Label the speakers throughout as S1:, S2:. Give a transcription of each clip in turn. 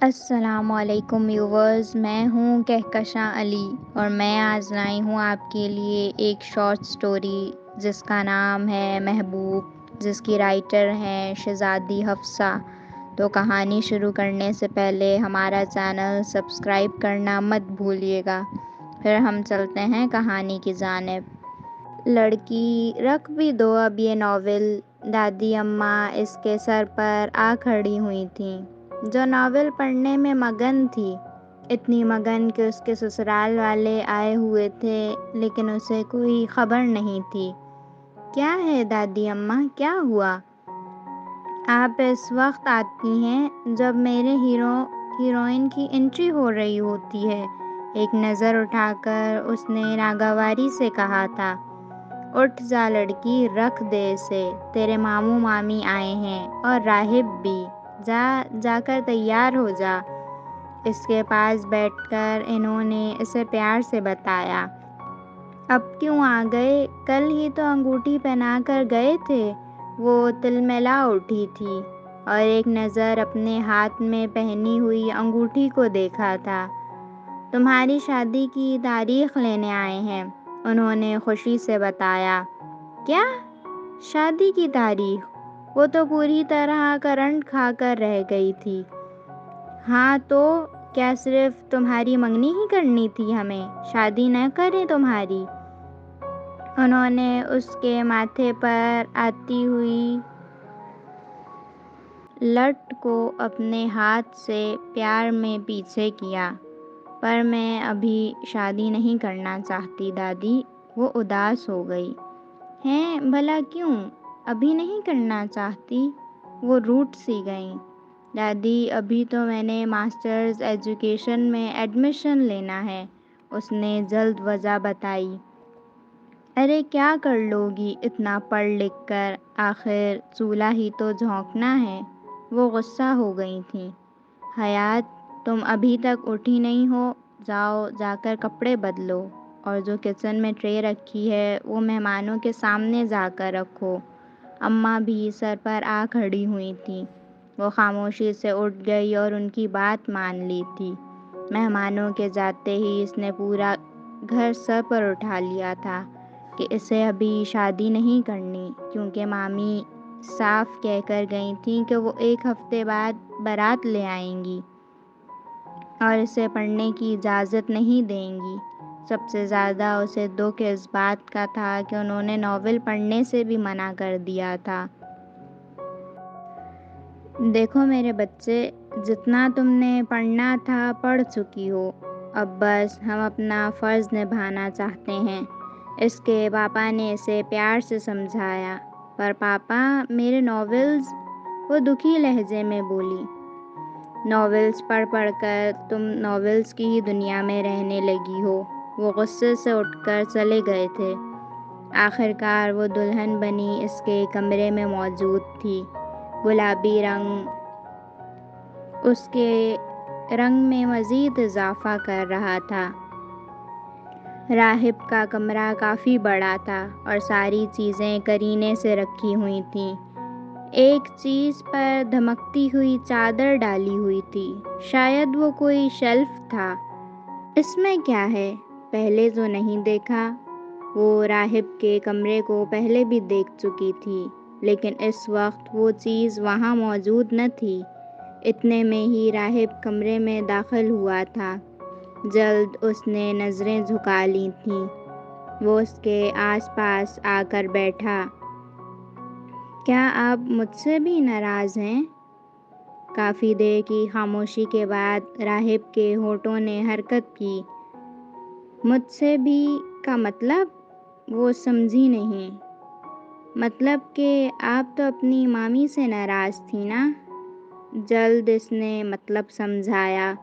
S1: السلام علیکم ویورز، میں ہوں کہکشاں علی اور میں آج لائی ہوں آپ کے لیے ایک شارٹ سٹوری جس کا نام ہے محبوب، جس کی رائٹر ہیں شہزادی حفصہ۔ تو کہانی شروع کرنے سے پہلے ہمارا چینل سبسکرائب کرنا مت بھولیے گا۔ پھر ہم چلتے ہیں کہانی کی جانب۔ لڑکی رکھ بھی دو اب یہ ناول، دادی اماں اس کے سر پر آ کھڑی ہوئی تھیں، جو ناول پڑھنے میں مگن تھی، اتنی مگن کہ اس کے سسرال والے آئے ہوئے تھے لیکن اسے کوئی خبر نہیں تھی۔ کیا ہے دادی اماں، کیا ہوا؟ آپ اس وقت آتی ہیں جب میرے ہیروئن کی انٹری ہو رہی ہوتی ہے، ایک نظر اٹھا کر اس نے ناگواری سے کہا تھا۔ اٹھ جا لڑکی، رکھ دے اسے، تیرے ماموں مامی آئے ہیں اور راہب بھی، جا کر تیار ہو جا۔ اس کے پاس بیٹھ کر انہوں نے اسے پیار سے بتایا۔ اب کیوں آ گئے؟ کل ہی تو انگوٹھی پہنا کر گئے تھے۔ وہ تلملا اٹھی تھی اور ایک نظر اپنے ہاتھ میں پہنی ہوئی انگوٹھی کو دیکھا تھا۔ تمہاری شادی کی تاریخ لینے آئے ہیں، انہوں نے خوشی سے بتایا۔ کیا؟ شادی کی تاریخ؟ وہ تو پوری طرح کرنٹ کھا کر رہ گئی تھی۔ ہاں تو کیا صرف تمہاری منگنی ہی کرنی تھی ہمیں؟ شادی نہ کریں تمہاری؟ انہوں نے اس کے ماتھے پر آتی ہوئی لٹ کو اپنے ہاتھ سے پیار میں پیچھے کیا۔ پر میں ابھی شادی نہیں کرنا چاہتی دادی، وہ اداس ہو گئی۔ ہیں بھلا کیوں ابھی نہیں کرنا چاہتی؟ وہ روٹھ سی گئیں۔ دادی ابھی تو میں نے ماسٹرز ایجوکیشن میں ایڈمیشن لینا ہے، اس نے جلد وجہ بتائی۔ ارے کیا کر لوگی اتنا پڑھ لکھ کر، آخر چولہا ہی تو جھونکنا ہے۔ وہ غصہ ہو گئی تھیں۔ حیات، تم ابھی تک اٹھی نہیں ہو، جاؤ جا کر کپڑے بدلو، اور جو کچن میں ٹرے رکھی ہے وہ مہمانوں کے سامنے جا کر رکھو۔ اماں بھی سر پر آ کھڑی ہوئی تھیں۔ وہ خاموشی سے اٹھ گئی اور ان کی بات مان لی تھی۔ مہمانوں کے جاتے ہی اس نے پورا گھر سر پر اٹھا لیا تھا کہ اسے ابھی شادی نہیں کرنی، کیونکہ مامی صاف کہہ کر گئی تھیں کہ وہ 1 ہفتے بعد بارات لے آئیں گی اور اسے پڑھنے کی اجازت نہیں دیں گی۔ سب سے زیادہ اسے دکھ اس بات کا تھا کہ انہوں نے ناول پڑھنے سے بھی منع کر دیا تھا۔ دیکھو میرے بچے، جتنا تم نے پڑھنا تھا پڑھ چکی ہو، اب بس ہم اپنا فرض نبھانا چاہتے ہیں، اس کے پاپا نے اسے پیار سے سمجھایا۔ پر پاپا میرے ناولز، وہ دکھی لہجے میں بولی۔ ناولز پڑھ پڑھ کر تم ناولز کی ہی دنیا میں رہنے لگی ہو۔ وہ غصے سے اٹھ کر چلے گئے تھے۔ آخرکار وہ دلہن بنی اس کے کمرے میں موجود تھی۔ گلابی رنگ اس کے رنگ میں مزید اضافہ کر رہا تھا۔ راہب کا کمرہ کافی بڑا تھا اور ساری چیزیں کرینے سے رکھی ہوئی تھیں۔ ایک چیز پر دھمکتی ہوئی چادر ڈالی ہوئی تھی، شاید وہ کوئی شیلف تھا۔ اس میں کیا ہے؟ پہلے تو نہیں دیکھا۔ وہ راہب کے کمرے کو پہلے بھی دیکھ چکی تھی، لیکن اس وقت وہ چیز وہاں موجود نہ تھی۔ اتنے میں ہی راہب کمرے میں داخل ہوا تھا۔ جلد اس نے نظریں جھکا لی تھیں۔ وہ اس کے آس پاس آ کر بیٹھا۔ کیا آپ مجھ سے بھی ناراض ہیں؟ کافی دیر کی خاموشی کے بعد راہب کے ہونٹوں نے حرکت کی۔ مجھ سے بھی کا مطلب؟ وہ سمجھی نہیں۔ مطلب کہ آپ تو اپنی مامی سے ناراض تھی نا؟ جلد اس نے مطلب سمجھایا۔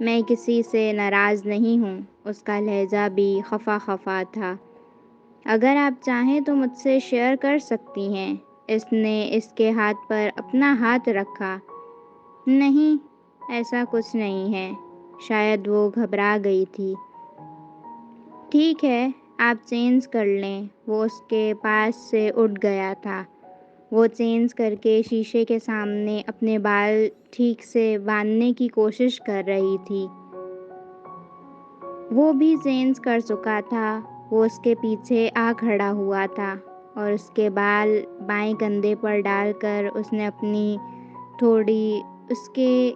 S1: میں کسی سے ناراض نہیں ہوں۔ اس کا لہجہ بھی خفا خفا تھا۔ اگر آپ چاہیں تو مجھ سے شیئر کر سکتی ہیں۔ اس نے اس کے ہاتھ پر اپنا ہاتھ رکھا۔ نہیں، ایسا کچھ نہیں ہے۔ شاید وہ گھبرا گئی تھی۔ ٹھیک ہے، آپ چینج کر لیں۔ وہ اس کے پاس سے اٹھ گیا تھا۔ وہ چینج کر کے شیشے کے سامنے اپنے بال ٹھیک سے باندھنے کی کوشش کر رہی تھی۔ وہ بھی چینج کر چکا تھا۔ وہ اس کے پیچھے آ کھڑا ہوا تھا اور اس کے بال بائیں کندھے پر ڈال کر اس نے اپنی تھوڑی اس کے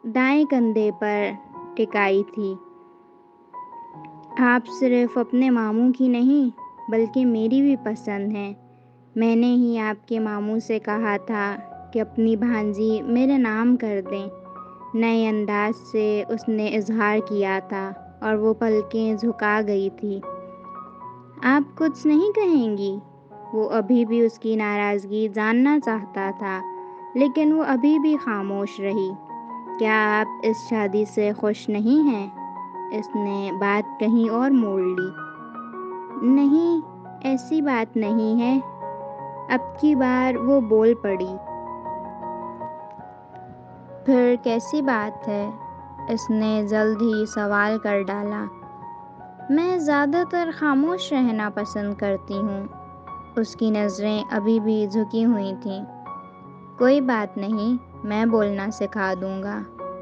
S1: دائیں کندھے پر ٹکائی تھی۔ آپ صرف اپنے ماموں کی نہیں بلکہ میری بھی پسند ہیں۔ میں نے ہی آپ کے ماموں سے کہا تھا کہ اپنی بھانجی میرے نام کر دیں۔ نئے انداز سے اس نے اظہار کیا تھا اور وہ پلکیں جھکا گئی تھی۔ آپ کچھ نہیں کہیں گی؟ وہ ابھی بھی اس کی ناراضگی جاننا چاہتا تھا لیکن وہ ابھی بھی خاموش رہی۔ کیا آپ اس شادی سے خوش نہیں ہیں؟ اس نے بات کہیں اور موڑ لی۔ نہیں، ایسی بات نہیں ہے۔ اب کی بار وہ بول پڑی۔ پھر کیسی بات ہے؟ اس نے جلد ہی سوال کر ڈالا۔ میں زیادہ تر خاموش رہنا پسند کرتی ہوں۔ اس کی نظریں ابھی بھی جھکی ہوئی تھیں۔ کوئی بات نہیں، میں بولنا سکھا دوں گا،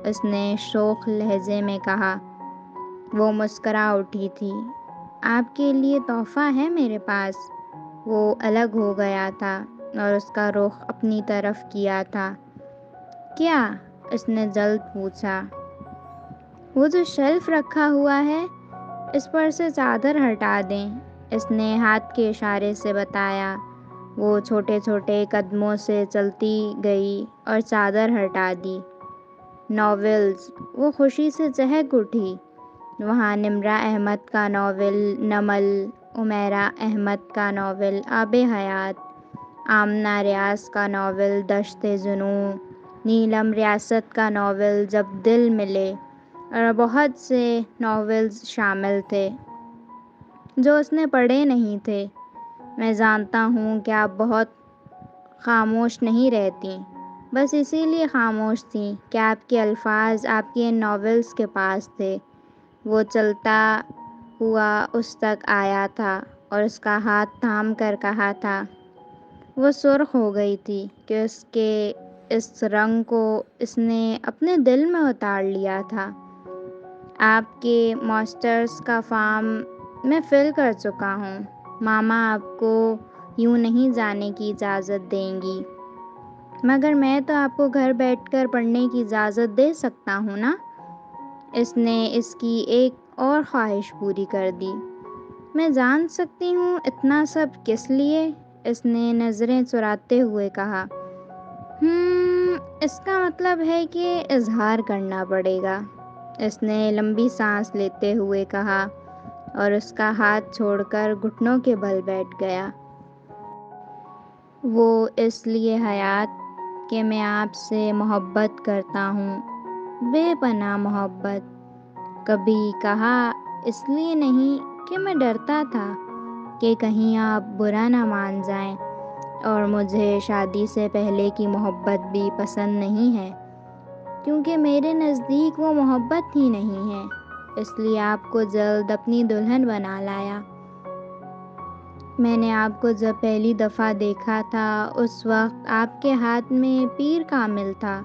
S1: اس نے شوخ لہجے میں کہا۔ وہ مسکرا اٹھی تھی۔ آپ کے لیے تحفہ ہے میرے پاس۔ وہ الگ ہو گیا تھا اور اس کا رخ اپنی طرف کیا تھا۔ کیا؟ اس نے جلد پوچھا۔ وہ جو شیلف رکھا ہوا ہے اس پر سے چادر ہٹا دیں، اس نے ہاتھ کے اشارے سے بتایا۔ وہ چھوٹے چھوٹے قدموں سے چلتی گئی اور چادر ہٹا دی۔ ناولز، وہ خوشی سے چہک اٹھی۔ وہاں نمرہ احمد کا ناول نمل، عمیرہ احمد کا ناول آب حیات، آمنہ ریاض کا ناول دشت جنوں، نیلم ریاست کا ناول جب دل ملے اور بہت سے ناولز شامل تھے جو اس نے پڑھے نہیں تھے۔ میں جانتا ہوں کہ آپ بہت خاموش نہیں رہتی، بس اسی لیے خاموش تھیں کہ آپ کے الفاظ آپ کے ان ناولز کے پاس تھے۔ وہ چلتا ہوا اس تک آیا تھا اور اس کا ہاتھ تھام کر کہا تھا۔ وہ سرخ ہو گئی تھی کہ اس کے اس رنگ کو اس نے اپنے دل میں اتار لیا تھا۔ آپ کے ماسٹرز کا فارم میں فل کر چکا ہوں۔ ماما آپ کو یوں نہیں جانے کی اجازت دیں گی، مگر میں تو آپ کو گھر بیٹھ کر پڑھنے کی اجازت دے سکتا ہوں نا؟ اس نے اس کی ایک اور خواہش پوری کر دی۔ میں جان سکتی ہوں اتنا سب کس لیے؟ اس نے نظریں چراتے ہوئے کہا۔ اس کا مطلب ہے کہ اظہار کرنا پڑے گا، اس نے لمبی سانس لیتے ہوئے کہا اور اس کا ہاتھ چھوڑ کر گھٹنوں کے بل بیٹھ گیا۔ وہ اس لیے حیات کہ میں آپ سے محبت کرتا ہوں، بے پناہ محبت۔ کبھی کہا اس لیے نہیں کہ میں ڈرتا تھا کہ کہیں آپ برا نہ مان جائیں، اور مجھے شادی سے پہلے کی محبت بھی پسند نہیں ہے، کیونکہ میرے نزدیک وہ محبت ہی نہیں ہے، اس لیے آپ کو جلد اپنی دلہن بنا لایا۔ میں نے آپ کو جب پہلی دفعہ دیکھا تھا اس وقت آپ کے ہاتھ میں پیر کامل تھا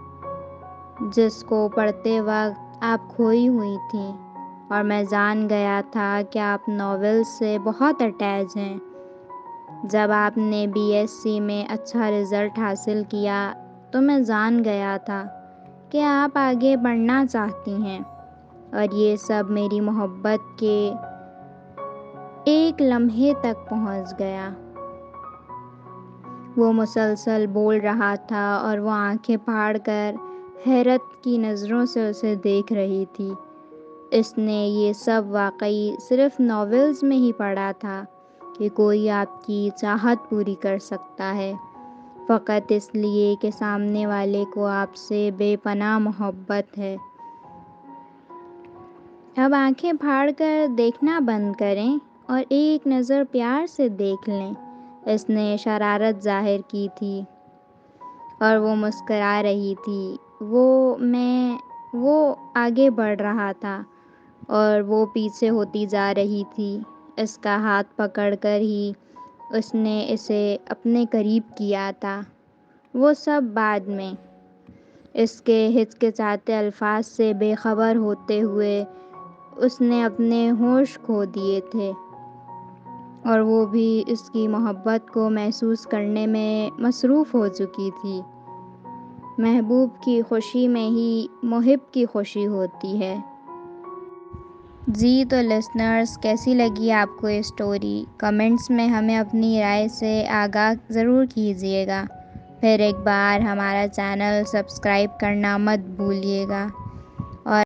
S1: جس کو پڑھتے وقت آپ کھوئی ہوئی تھیں، اور میں جان گیا تھا کہ آپ ناول سے بہت اٹیچ ہیں۔ جب آپ نے BSc میں اچھا رزلٹ حاصل کیا تو میں جان گیا تھا کہ آپ آگے بڑھنا چاہتی ہیں، اور یہ سب میری محبت کے ایک لمحے تک پہنچ گیا۔ وہ مسلسل بول رہا تھا اور وہ آنکھیں پھاڑ کر حیرت کی نظروں سے اسے دیکھ رہی تھی۔ اس نے یہ سب واقعی صرف ناولز میں ہی پڑھا تھا کہ کوئی آپ کی چاہت پوری کر سکتا ہے، فقط اس لیے کہ سامنے والے کو آپ سے بے پناہ محبت ہے۔ اب آنکھیں پھاڑ کر دیکھنا بند کریں اور ایک نظر پیار سے دیکھ لیں، اس نے شرارت ظاہر کی تھی، اور وہ مسکرا رہی تھی۔ وہ آگے بڑھ رہا تھا اور وہ پیچھے ہوتی جا رہی تھی۔ اس کا ہاتھ پکڑ کر ہی اس نے اسے اپنے قریب کیا تھا، وہ سب بعد میں۔ اس کے ہچکچاتے الفاظ سے بے خبر ہوتے ہوئے اس نے اپنے ہوش کھو دیے تھے، اور وہ بھی اس کی محبت کو محسوس کرنے میں مصروف ہو چکی تھی۔ محبوب کی خوشی میں ہی محب کی خوشی ہوتی ہے۔ جی تو لسنرز، کیسی لگی آپ کو یہ اسٹوری؟ کمنٹس میں ہمیں اپنی رائے سے آگاہ ضرور کیجیے گا۔ پھر ایک بار ہمارا چینل سبسکرائب کرنا مت بھولیے گا۔